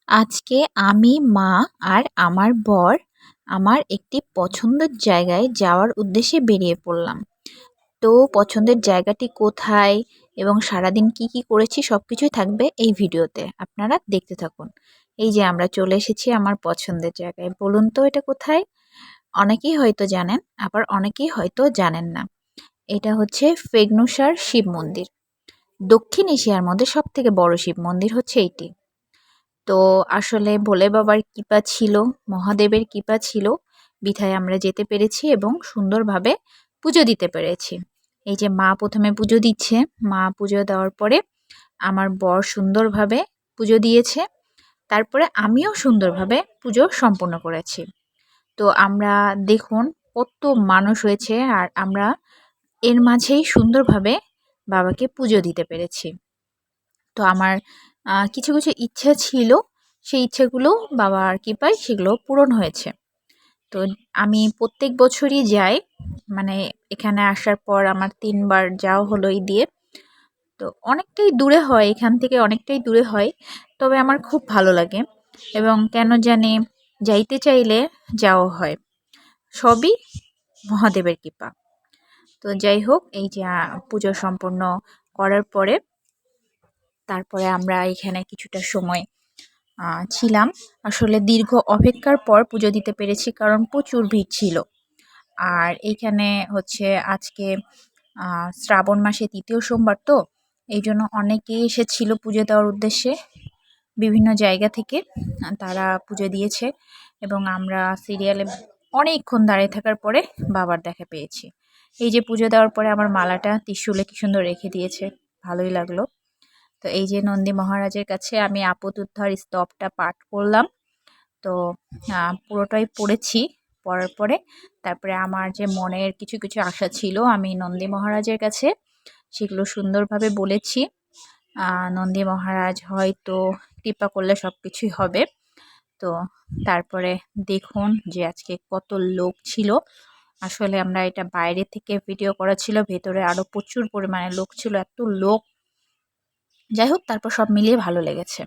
আজকে আমি, মা আর আমার বর আমার একটি পছন্দের জায়গায় যাওয়ার উদ্দেশ্যে বেরিয়ে পড়লাম। তো পছন্দের জায়গাটি কোথায় এবং সারাদিন কি কি করেছি সবকিছুই থাকবে এই ভিডিওতে। আপনারা দেখতে থাকুন। এই যে আমরা চলে এসেছি আমার পছন্দের জায়গায়। বলুন তো এটা কোথায়? অনেকেই হয়তো জানেন, আবার অনেকেই হয়তো জানেন না। এটা হচ্ছে ফেগনুসার শিব মন্দির। দক্ষিণ এশিয়ার মধ্যে সবথেকে বড় শিব মন্দির হচ্ছে এইটি। তো আসলে ভোলে বাবার কৃপা ছিল, মহাদেবের কৃপা ছিল, বিধায় আমরা যেতে পেরেছি এবং সুন্দরভাবে পুজো দিতে পেরেছি। এই যে মা প্রথমে পুজো দিচ্ছে, মা পুজো দেওয়ার পরে আমার বর সুন্দরভাবে পুজো দিয়েছে, তারপরে আমিও সুন্দরভাবে পুজো সম্পন্ন করেছি। তো আমরা দেখুন কত মানুষ হয়েছে, আর আমরা এর মাঝেই সুন্দরভাবে বাবাকে পুজো দিতে পেরেছি। তো আমার কিছু কিছু ইচ্ছা ছিল, সেই ইচ্ছেগুলো বাবার কৃপায় সেগুলো পূরণ হয়েছে। তো আমি প্রত্যেক বছরই যাই, মানে এখানে আসার পর আমার ৩ বার যাওয়া হলো এই দিয়ে। তো অনেকটাই দূরে হয়, এখান থেকে অনেকটাই দূরে হয়, তবে আমার খুব ভালো লাগে এবং কেন জানি যাইতে চাইলে যাওয়া হয়। সবই মহাদেবের কৃপা। তো যাই হোক, এই যে পুজো সম্পন্ন করার পরে তারপরে আমরা এখানে কিছুটা সময় ছিলাম। আসলে দীর্ঘ অপেক্ষার পর পুজো দিতে পেরেছি, কারণ প্রচুর ভিড় ছিল। আর এইখানে হচ্ছে আজকে শ্রাবণ মাসে ৩য় সোমবার, তো এই জন্য অনেকেই এসেছিল পুজো দেওয়ার উদ্দেশ্যে বিভিন্ন জায়গা থেকে। তারা পুজো দিয়েছে এবং আমরা সিরিয়ালে অনেকক্ষণ দাঁড়িয়ে থাকার পরে বাবার দেখা পেয়েছি। এই যে পুজো দেওয়ার পরে আমার মালাটা ত্রিশূলে কি সুন্দর রেখে দিয়েছে, ভালোই লাগলো। তো এই যে নন্দী মহারাজের কাছে আমি আপদ উদ্ধার স্তবটা পাঠ করলাম। তো পুরোটাই পড়েছি। পড়ার পরে তারপরে আমার যে মনের কিছু কিছু আশা ছিল আমি নন্দী মহারাজের কাছে সেগুলো সুন্দরভাবে বলেছি। নন্দী মহারাজ হয়তো কৃপা করলে সব কিছুই হবে। তো তারপরে দেখুন যে আজকে কত লোক ছিল। আসলে আমরা এটা বাইরে থেকে ভিডিও করা ছিল, ভেতরে আরও প্রচুর পরিমাণে লোক ছিল, এত লোক। যাই হোক, তারপর সব মিলিয়ে ভালো লেগেছে।